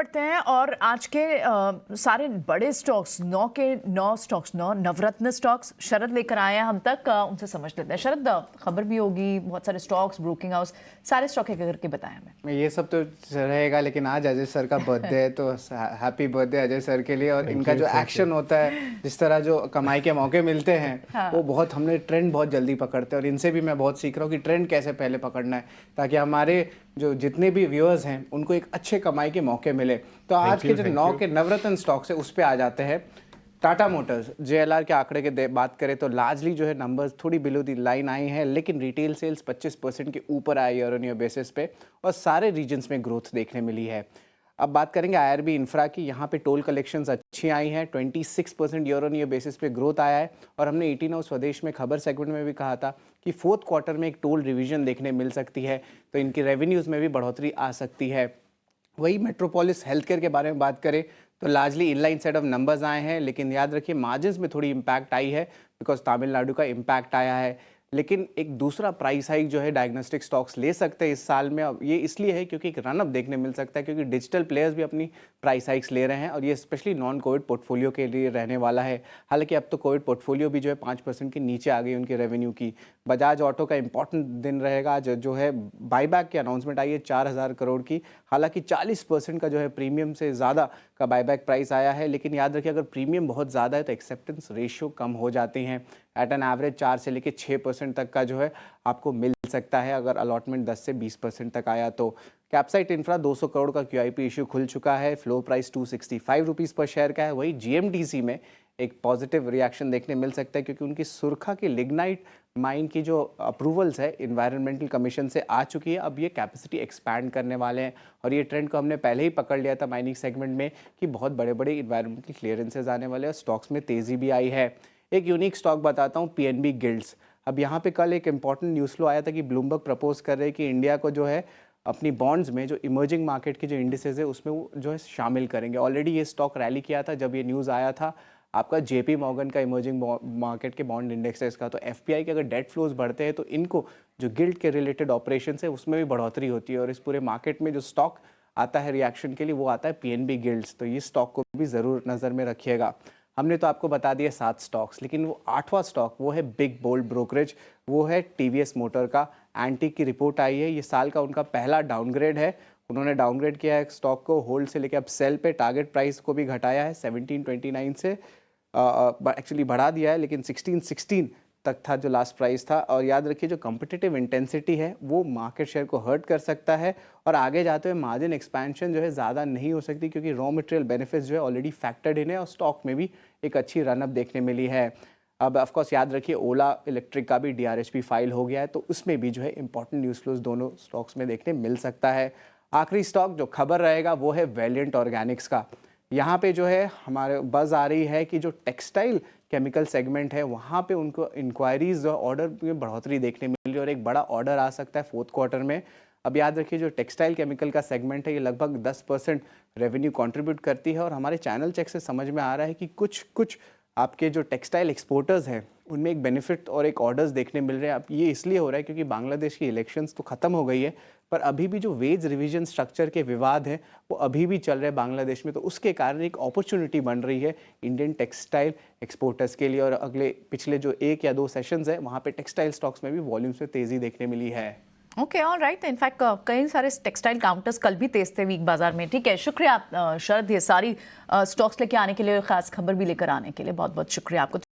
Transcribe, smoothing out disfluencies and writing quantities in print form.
बढ़ते हैं और आज के सारे बड़े स्टॉक्स 9 के 9 स्टॉक्स 9 नवरत्न स्टॉक्स शरद लेकर आए हैं हम तक। उनसे समझ लेते हैं। शरद, खबर भी होगी, बहुत सारे स्टॉक्स, ब्रोकिंग हाउस, सारे स्टॉक एक करके बताएं हमें। ये सब तो रहेगा, लेकिन आज अजय सर का बर्थडे है तो हैप्पी बर्थडे अजय सर के लिए। और इनका जो एक्शन होता है, जिस तरह जो कमाई के मौके मिलते हैं हाँ। वो बहुत, हमने ट्रेंड बहुत जल्दी पकड़ते हैं और इनसे भी मैं बहुत सीख रहा हूँ कि ट्रेंड कैसे पहले पकड़ना है, ताकि हमारे जो जितने भी व्यूअर्स हैं उनको एक अच्छे कमाई के मौके मिले। तो आज के जो 9 के नवरत्न स्टॉक्स है उस पर आ जाते हैं। टाटा मोटर्स JLR के आंकड़े के बात करें तो लार्जली जो है नंबर्स थोड़ी बिलो दी लाइन आई हैं, लेकिन रिटेल सेल्स 25% के ऊपर आए ईयर ऑन ईयर बेसिस पे और सारे रीजन्स में ग्रोथ देखने मिली है। अब बात करेंगे IRB इंफ्रा की। यहाँ पे टोल कलेक्शंस अच्छी आई हैं, 26% ईयर ऑन ईयर बेसिस पे ग्रोथ आया है। और हमने 18 हाउस स्वदेश में खबर सेगमेंट में भी कहा था कि फोर्थ क्वार्टर में एक टोल रिवीजन देखने मिल सकती है, तो इनकी रेवेन्यूज़ में भी बढ़ोतरी आ सकती है। वही मेट्रोपोलिस हेल्थ केयर के बारे में बात करें तो largely inline set of numbers आए हैं, लेकिन याद रखिए मार्जिन्स में थोड़ी इम्पैक्ट आई है बिकॉज तमिलनाडु का इम्पैक्ट आया है। लेकिन एक दूसरा प्राइस हाइक जो है डायग्नोस्टिक स्टॉक्स ले सकते हैं इस साल में। अब ये इसलिए है क्योंकि एक रनअप देखने मिल सकता है, क्योंकि डिजिटल प्लेयर्स भी अपनी प्राइस हाइक्स ले रहे हैं और ये स्पेशली नॉन कोविड पोर्टफोलियो के लिए रहने वाला है। हालांकि अब तो कोविड पोर्टफोलियो भी जो है 5% के नीचे आ गई उनकी रेवेन्यू की। बजाज ऑटो का इंपॉर्टेंट दिन रहेगा आज, जो है बाईबैक की अनाउंसमेंट आई है 4000 करोड़ की। हालांकि 40% का जो है प्रीमियम से ज़्यादा का बाईबैक प्राइस आया है, लेकिन याद रखिए अगर प्रीमियम बहुत ज़्यादा है तो एक्सेप्टेंस रेशियो कम हो जाते हैं। एट एन एवरेज 4 से लेकर 6% तक का जो है आपको मिल सकता है अगर अलॉटमेंट 10 से 20% तक आया तो। कैप्साइट इंफ्रा 200 करोड़ का QIP इशू खुल चुका है। फ्लो प्राइस 265 रुपीज़ पर शेयर का है। वही GMDC में एक पॉजिटिव रिएक्शन देखने मिल सकता है, क्योंकि उनकी सुरखा की लिग्नाइट माइन की जो अप्रूवल्स है इन्वायरमेंटल कमीशन से आ चुकी है। अब ये कैपेसिटी एक्सपैंड करने वाले हैं और ये ट्रेंड को हमने पहले ही पकड़ लिया था माइनिंग सेगमेंट में कि बहुत बड़े बड़े इन्वायरमेंटल क्लियरेंसेज आने वाले हैं। स्टॉक्स में तेज़ी भी आई है। एक यूनिक स्टॉक बताता हूँ, PNB गिल्ड्स। अब यहाँ पे कल एक इंपॉर्टेंट न्यूज़ फ्लो आया था कि ब्लूमबर्ग प्रपोज कर रहे हैं कि इंडिया को जो है अपनी बॉन्ड्स में जो इमर्जिंग मार्केट की जो इंडिसेज है उसमें वो जो है शामिल करेंगे। ऑलरेडी ये स्टॉक रैली किया था जब ये न्यूज़ आया था। आपका JP मॉर्गन का इमर्जिंग मार्केट के बॉन्ड इंडेक्स है इसका, तो FPI के अगर डेट फ्लोज बढ़ते हैं तो इनको जो गिल्ड के रिलेटेड ऑपरेशन है उसमें भी बढ़ोतरी होती है। और इस पूरे मार्केट में जो स्टॉक आता है रिएक्शन के लिए वो आता है PNB गिल्ड्स, तो ये स्टॉक को भी ज़रूर नज़र में रखिएगा। हमने तो आपको बता दिया 7 स्टॉक्स, लेकिन वो 8वां स्टॉक वो है बिग बोल्ड ब्रोकरेज। वो है TVS मोटर का। एंटिक की रिपोर्ट आई है, ये साल का उनका पहला डाउनग्रेड है। उन्होंने डाउनग्रेड किया है स्टॉक को होल्ड से लेकर अब सेल पे। टारगेट प्राइस को भी घटाया है 1729 से एक्चुअली बढ़ा दिया है, लेकिन 1616 तक था जो लास्ट प्राइस था। और याद रखिए जो कम्पिटिटिव इंटेंसिटी है वो मार्केट शेयर को हर्ट कर सकता है और आगे जाते हुए मार्जिन एक्सपेंशन जो है ज़्यादा नहीं हो सकती, क्योंकि रॉ मटेरियल बेनिफिट्स जो है ऑलरेडी फैक्टर्ड इन है और स्टॉक में भी एक अच्छी रनअप देखने मिली है। अब ऑफकोर्स याद रखिए ओला इलेक्ट्रिक का भी DRHP फाइल हो गया है, तो उसमें भी जो है इंपॉर्टेंट न्यूज़ फ्लोज दोनों स्टॉक्स में देखने मिल सकता है। आखिरी स्टॉक जो खबर रहेगा वो है वेलिएंट ऑर्गेनिक्स का। यहाँ पे जो है हमारे बज़ आ रही है कि जो टेक्सटाइल केमिकल सेगमेंट है वहाँ पे उनको इंक्वायरीज और ऑर्डर में बढ़ोतरी देखने मिली और एक बड़ा ऑर्डर आ सकता है फोर्थ क्वार्टर में। अब याद रखिए जो टेक्सटाइल केमिकल का सेगमेंट है ये लगभग 10% रेवेन्यू कंट्रीब्यूट करती है और हमारे चैनल चेक से समझ में आ रहा है कि कुछ आपके जो टेक्सटाइल एक्सपोर्टर्स हैं उनमें एक बेनिफिट और एक ऑर्डर्स देखने मिल रहे हैं। अब ये इसलिए हो रहा है क्योंकि बांग्लादेश की इलेक्शंस तो ख़त्म हो गई है, पर अभी भी जो वेज रिवीजन स्ट्रक्चर के विवाद हैं वो अभी भी चल रहे हैं बांग्लादेश में, तो उसके कारण एक अपॉर्चुनिटी बन रही है इंडियन टेक्सटाइल एक्सपोर्टर्स के लिए। और पिछले जो 1 या 2 सेशंस है वहाँ पे टेक्सटाइल स्टॉक्स में भी वॉल्यूम्स में तेज़ी देखने मिली है। Okay, all right. इनफैक्ट कई सारे टेक्सटाइल काउंटर्स कल भी तेज थे वीक बाजार में। ठीक है, शुक्रिया शरद, ये सारी स्टॉक्स लेके आने के लिए, खास खबर भी लेकर आने के लिए बहुत बहुत शुक्रिया आपको।